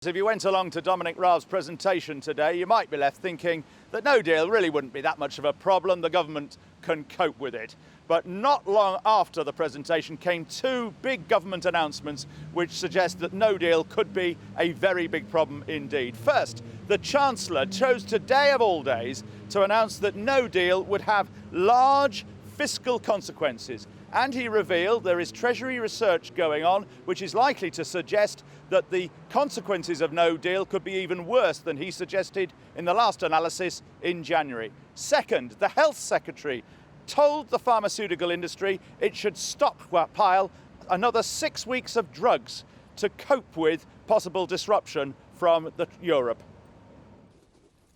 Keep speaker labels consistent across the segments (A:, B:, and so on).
A: If you went along to Dominic Raab's presentation today, you might be left thinking that no deal really wouldn't be that much of a problem, the government can cope with it. But not long after the presentation came two big government announcements which suggest that no deal could be a very big problem indeed. First, the Chancellor chose today of all days to announce that no deal would have large fiscal consequences. And he revealed there is Treasury research going on which is likely to suggest that the consequences of no deal could be even worse than he suggested in the last analysis in January. Second, the Health Secretary told the pharmaceutical industry it should stockpile another 6 weeks of drugs to cope with possible disruption from Europe.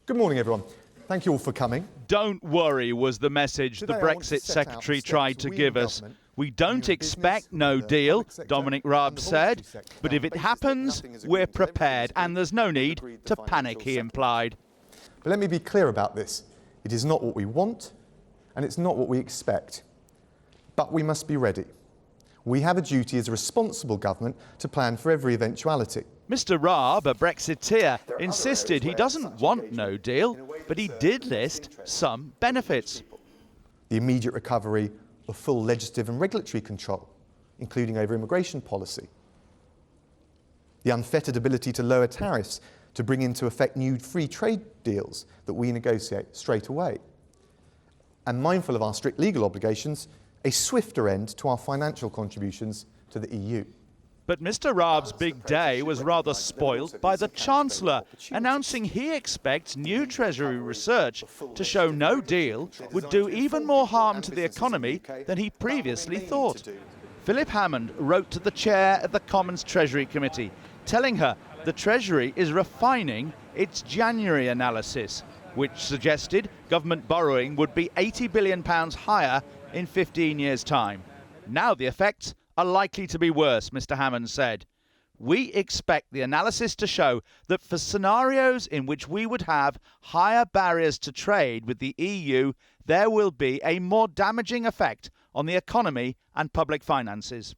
B: Good morning, everyone. Thank you all for coming.
A: Don't worry was the message the Brexit Secretary tried to give us. We don't expect no deal, Dominic Raab said, but if it happens, we're prepared and there's no need to panic, he implied.
B: But let me be clear about this. It is not what we want and it's not what we expect. But we must be ready. We have a duty as a responsible government to plan for every eventuality.
A: Mr Raab, a Brexiteer, insisted he doesn't want no deal, but he did list some benefits.
B: The immediate recovery of full legislative and regulatory control, including over immigration policy. The unfettered ability to lower tariffs to bring into effect new free trade deals that we negotiate straight away. And mindful of our strict legal obligations, a swifter end to our financial contributions to the EU.
A: But Mr Raab's big day was rather spoilt by the Chancellor announcing he expects new Treasury research to show no deal would do even more harm to the economy than he previously thought. Philip Hammond wrote to the chair of the Commons Treasury Committee, telling her the Treasury is refining its January analysis, which suggested government borrowing would be £80 billion higher in 15 years' time. Now the effects are likely to be worse, Mr Hammond said. We expect the analysis to show that for scenarios in which we would have higher barriers to trade with the EU, there will be a more damaging effect on the economy and public finances.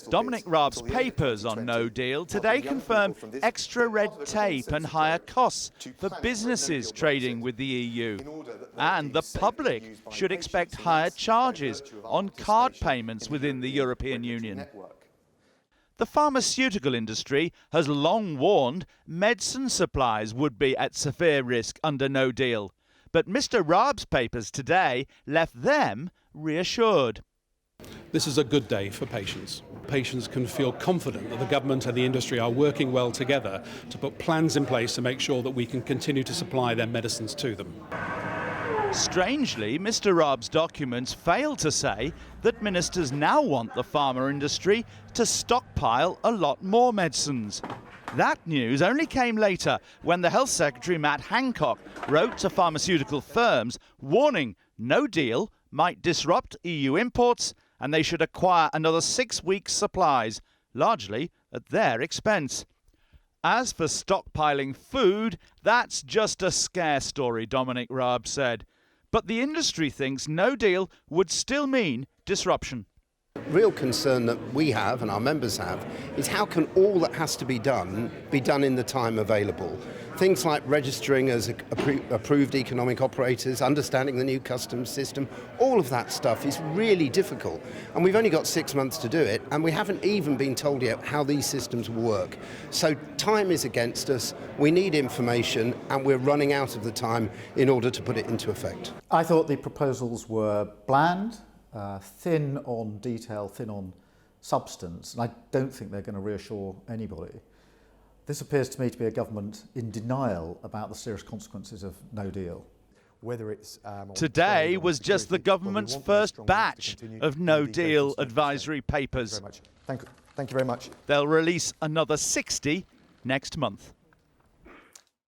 A: Dominic Raab's papers on no deal today confirm extra red tape and higher costs for businesses trading with the EU. And the public should expect higher charges on card payments within the European Union. The pharmaceutical industry has long warned medicine supplies would be at severe risk under no deal. But Mr Raab's papers today left them reassured.
C: This is a good day for patients. Patients can feel confident that the government and the industry are working well together to put plans in place to make sure that we can continue to supply their medicines to them.
A: Strangely, Mr Raab's documents fail to say that ministers now want the pharma industry to stockpile a lot more medicines. That news only came later when the Health Secretary Matt Hancock wrote to pharmaceutical firms warning no deal might disrupt EU imports and they should acquire another 6 weeks' supplies, largely at their expense. As for stockpiling food, that's just a scare story, Dominic Raab said. But the industry thinks no deal would still mean disruption.
D: Real concern that we have and our members have is how can all that has to be done in the time available. Things like registering as approved economic operators, understanding the new customs system, all of that stuff is really difficult. And we've only got 6 months to do it, and we haven't even been told yet how these systems will work. So time is against us, we need information, and we're running out of the time in order to put it into effect.
E: I thought the proposals were bland, thin on detail, thin on substance, and I don't think they're going to reassure anybody. This appears to me to be a government in denial about the serious consequences of no deal.
A: Today was just the government's first batch of no deal advisory papers.
B: Thank you very much.
A: They'll release another 60 next month.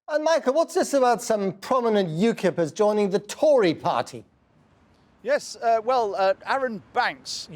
F: And Michael, what's this about some prominent UKIPers joining the Tory party?
A: Yes, Aaron Banks,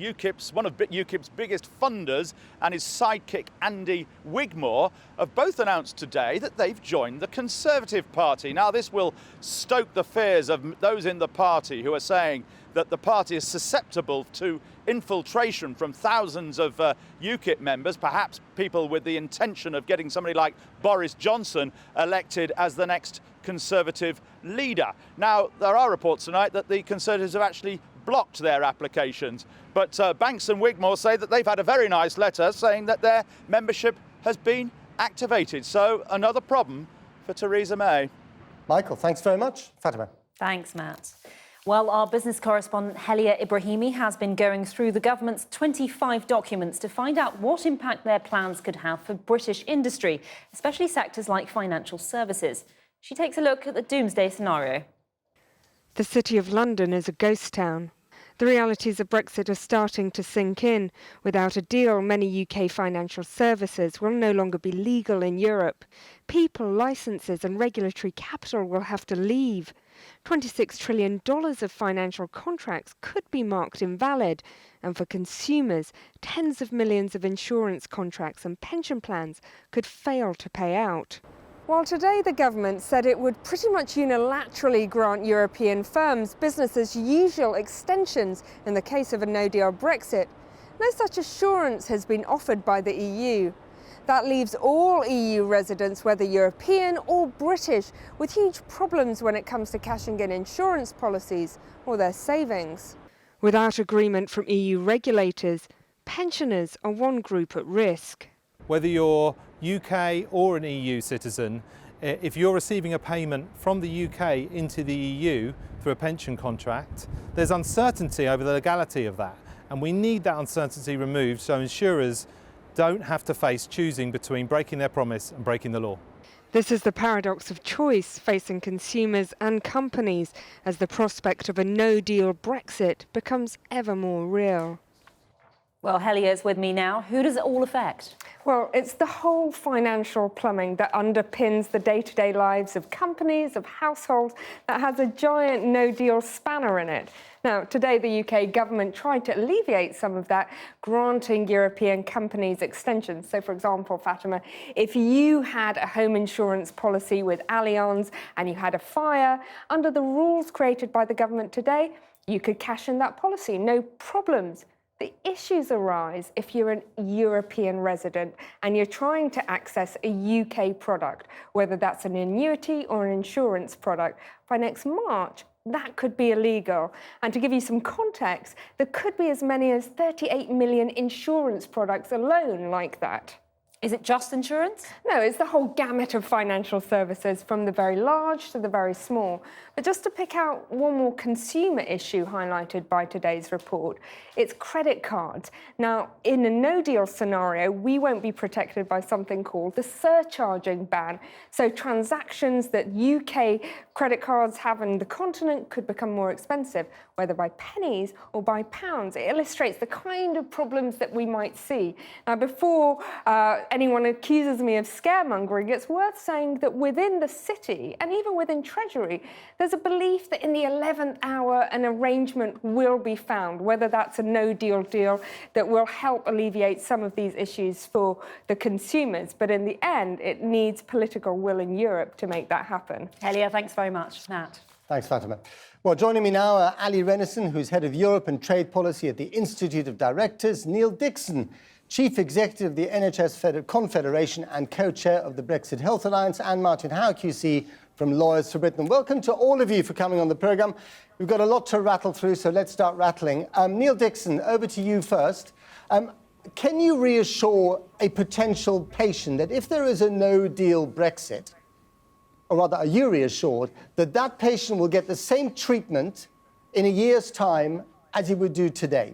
A: one of UKIP's biggest funders, and his sidekick Andy Wigmore have both announced today that they've joined the Conservative Party. Now, this will stoke the fears of those in the party who are saying that the party is susceptible to infiltration from thousands of UKIP members, perhaps people with the intention of getting somebody like Boris Johnson elected as the next Conservative leader. Now, there are reports tonight that the Conservatives have actually blocked their applications, but Banks and Wigmore say that they've had a very nice letter saying that their membership has been activated. So another problem for Theresa May.
F: Michael, thanks very much. Fatima.
G: Thanks, Matt. Well, our business correspondent Helia Ibrahimi has been going through the government's 25 documents to find out what impact their plans could have for British industry, especially sectors like financial services. She takes a look at the doomsday scenario.
H: The City of London is a ghost town. The realities of Brexit are starting to sink in. Without a deal, many UK financial services will no longer be legal in Europe. People, licences and regulatory capital will have to leave. $26 trillion of financial contracts could be marked invalid. And for consumers, tens of millions of insurance contracts and pension plans could fail to pay out. While today the government said it would pretty much unilaterally grant European firms business as usual extensions in the case of a no-deal Brexit, no such assurance has been offered by the EU. That leaves all EU residents, whether European or British, with huge problems when it comes to cashing in insurance policies or their savings. Without agreement from EU regulators, pensioners are one group at risk.
I: Whether you're UK or an EU citizen, if you're receiving a payment from the UK into the EU through a pension contract, there's uncertainty over the legality of that. And we need that uncertainty removed so insurers don't have to face choosing between breaking their promise and breaking the law.
H: This is the paradox of choice facing consumers and companies as the prospect of a no-deal Brexit becomes ever more real.
G: Well, Helia is with me now. Who does it all affect?
H: Well, it's the whole financial plumbing that underpins the day-to-day lives of companies, of households, that has a giant no-deal spanner in it. Now, today the UK government tried to alleviate some of that, granting European companies extensions. So, for example, Fatima, if you had a home insurance policy with Allianz and you had a fire, under the rules created by the government today, you could cash in that policy, no problems. The issues arise if you're a European resident and you're trying to access a UK product, whether that's an annuity or an insurance product. By next March, that could be illegal. And to give you some context, there could be as many as 38 million insurance products alone like that.
G: Is it just insurance?
H: No, it's the whole gamut of financial services, from the very large to the very small. But just to pick out one more consumer issue highlighted by today's report, it's credit cards. Now, in a no-deal scenario, we won't be protected by something called the surcharging ban. So transactions that UK credit cards have in the continent could become more expensive, whether by pennies or by pounds. It illustrates the kind of problems that we might see. Now, before anyone accuses me of scaremongering, it's worth saying that within the city and even within Treasury, there's a belief that in the 11th hour an arrangement will be found, whether that's a no-deal deal that will help alleviate some of these issues for the consumers. But in the end, it needs political will in Europe to make that happen.
G: Helia, thanks very much. Matt.
F: Thanks, Fatima. Well, joining me now are Allie Renison, who's Head of Europe and Trade Policy at the Institute of Directors, Niall Dickson, Chief Executive of the NHS Confederation and Co-Chair of the Brexit Health Alliance, and Martin Howe, QC from Lawyers for Britain. Welcome to all of you for coming on the programme. We've got a lot to rattle through, so let's start rattling. Niall Dickson, over to you first. Can you reassure a potential patient that if there is a no-deal Brexit, or rather, are you reassured that that patient will get the same treatment in a year's time as he would do today?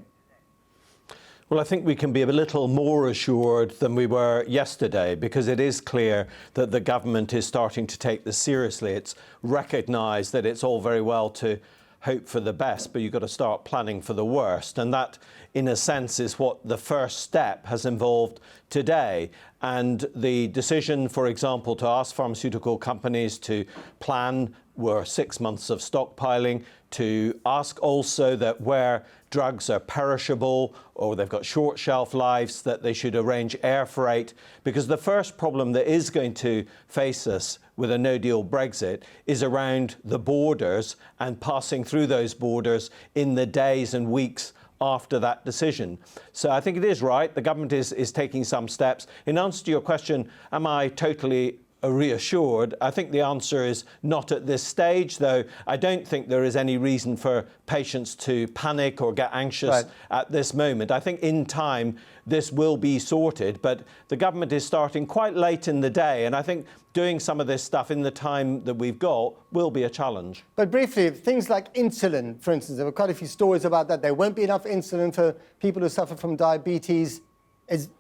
J: Well, I think we can be a little more assured than we were yesterday, because it is clear that the government is starting to take this seriously. It's recognised that it's all very well to hope for the best, but you've got to start planning for the worst. And that, in a sense, is what the first step has involved today. And the decision, for example, to ask pharmaceutical companies to plan were 6 months of stockpiling, to ask also that where drugs are perishable or they've got short shelf lives, that they should arrange air freight. Because the first problem that is going to face us with a no-deal Brexit is around the borders and passing through those borders in the days and weeks after that decision. So I think it is right. The government is taking some steps. In answer to your question, am I totally reassured? I think the answer is not at this stage, though I don't think there is any reason for patients to panic or get anxious at this moment. I think in time this will be sorted, but the government is starting quite late in the day, and I think doing some of this stuff in the time that we've got will be a challenge.
F: But briefly, things like insulin, for instance, there were quite a few stories about that. There won't be enough insulin for people who suffer from diabetes.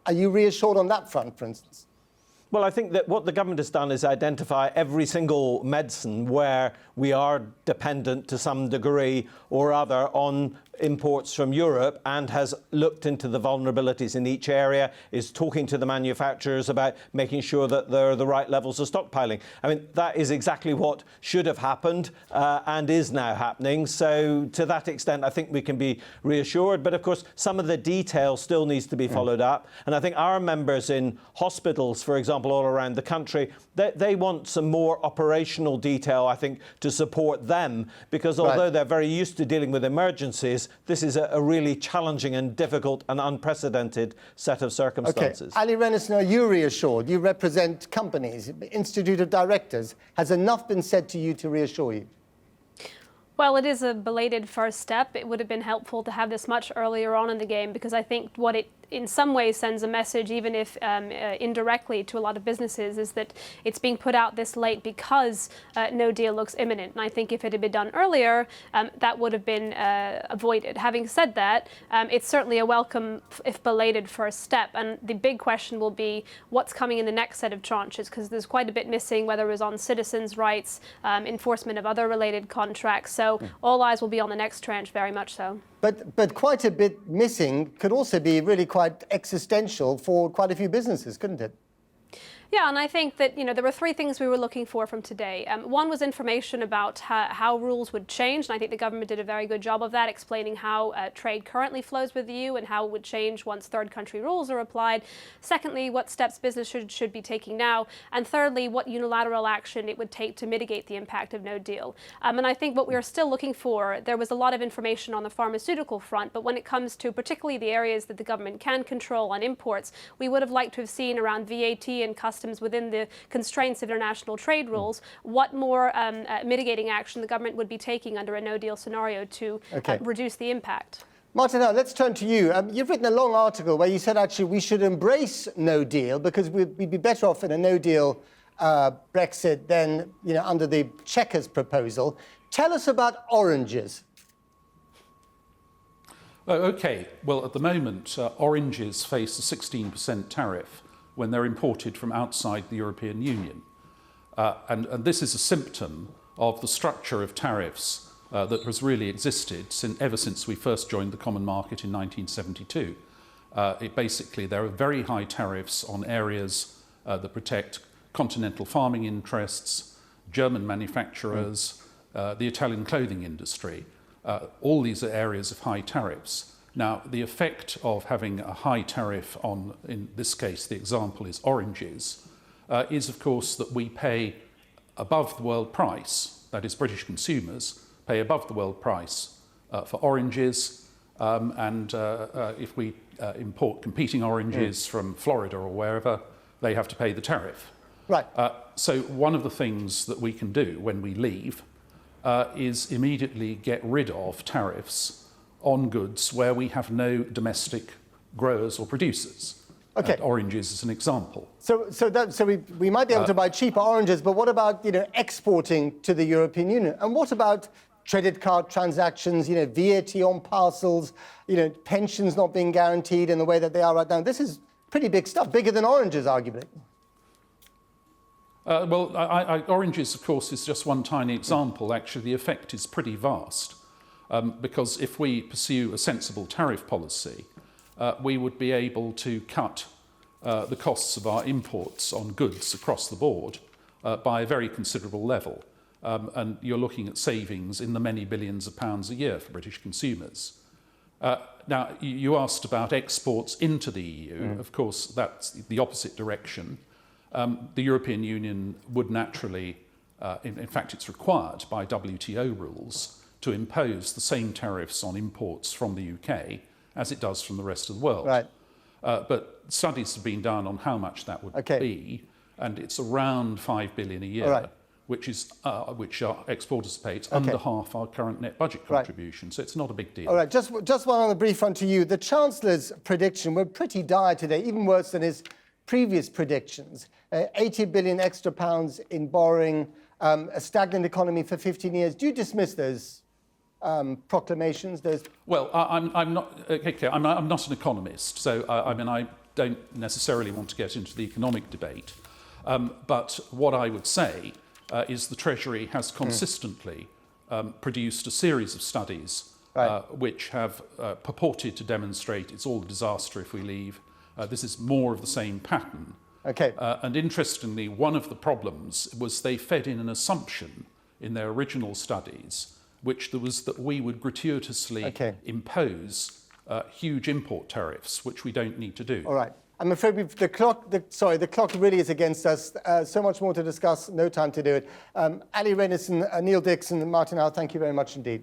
F: Are you reassured on that front, for instance?
J: Well, I think that what the government has done is identify every single medicine where we are dependent to some degree or other on imports from Europe, and has looked into the vulnerabilities in each area, is talking to the manufacturers about making sure that there are the right levels of stockpiling. I mean, that is exactly what should have happened and is now happening. So to that extent, I think we can be reassured. But of course, some of the detail still needs to be followed up. And I think our members in hospitals, for example, all around the country, they want some more operational detail, I think, to support them, because although they're very used to dealing with emergencies, this is a really challenging and difficult and unprecedented set of circumstances.
F: Okay. Allie Renison, are you reassured? You represent companies, Institute of Directors. Has enough been said to you to reassure you?
K: Well, it is a belated first step. It would have been helpful to have this much earlier on in the game, because I think what it in some ways sends a message, even if indirectly, to a lot of businesses, is that it's being put out this late because no deal looks imminent. And I think if it had been done earlier, that would have been avoided. Having said that, it's certainly a welcome, if belated, first step. And the big question will be what's coming in the next set of tranches, because there's quite a bit missing, whether it was on citizens' rights, enforcement of other related contracts. So all eyes will be on the next tranche, very much so.
F: But quite a bit missing could also be really quite existential for quite a few businesses, couldn't it?
K: Yeah, and I think that, there were three things we were looking for from today. One was information about how rules would change, and I think the government did a very good job of that, explaining how trade currently flows with the EU and how it would change once third country rules are applied. Secondly, what steps business should be taking now. And thirdly, what unilateral action it would take to mitigate the impact of no deal. And I think what we are still looking for, there was a lot of information on the pharmaceutical front, but when it comes to particularly the areas that the government can control on imports, we would have liked to have seen around VAT and customs within the constraints of international trade rules, what more mitigating action the government would be taking under a no-deal scenario to reduce the impact.
F: Martin Howe, let's turn to you. You've written a long article where you said actually we should embrace no deal because we'd be better off in a no-deal Brexit than under the Chequers proposal. Tell us about oranges.
L: OK, well, at the moment, oranges face a 16% tariff when they're imported from outside the European Union. And this is a symptom of the structure of tariffs that has really existed ever since we first joined the common market in 1972. There are very high tariffs on areas that protect continental farming interests, German manufacturers, the Italian clothing industry. All these are areas of high tariffs. Now, the effect of having a high tariff on, in this case, the example is oranges, is, of course, that we pay above the world price, that is, British consumers pay above the world price for oranges, and if we import competing oranges from Florida or wherever, they have to pay the tariff.
F: Right.
L: So one of the things that we can do when we leave is immediately get rid of tariffs on goods where we have no domestic growers or producers.
F: Okay.
L: Oranges is an example.
F: So we might be able to buy cheaper oranges, but what about exporting to the European Union? And what about credit card transactions, VAT on parcels, pensions not being guaranteed in the way that they are right now? This is pretty big stuff, bigger than oranges, arguably.
L: Oranges, of course, is just one tiny example. Actually, the effect is pretty vast. Because if we pursue a sensible tariff policy, we would be able to cut the costs of our imports on goods across the board by a very considerable level. And you're looking at savings in the many billions of pounds a year for British consumers. Now, you asked about exports into the EU. Of course, that's the opposite direction. The European Union would naturally, in fact, it's required by WTO rules to impose the same tariffs on imports from the UK as it does from the rest of the world.
F: Right.
L: But studies have been done on how much that would be, and it's around 5 billion a year, which our exporters pay. It's under half our current net budget contribution, so it's not a big deal.
F: All right, just one on the brief front to you. The Chancellor's prediction were pretty dire today, even worse than his previous predictions. 80 billion extra pounds in borrowing, a stagnant economy for 15 years. Do you dismiss those proclamations?
L: Well, I'm not an economist, so I don't necessarily want to get into the economic debate. But what I would say is the Treasury has consistently produced a series of studies which have purported to demonstrate it's all a disaster if we leave. This is more of the same pattern. And interestingly, one of the problems was they fed in an assumption in their original studies, which was that we would gratuitously impose huge import tariffs, which we don't need to do.
F: All right. I'm afraid the clock really is against us. So much more to discuss, no time to do it. Allie Renison, Niall Dickson, and Martin Howe, thank you very much indeed.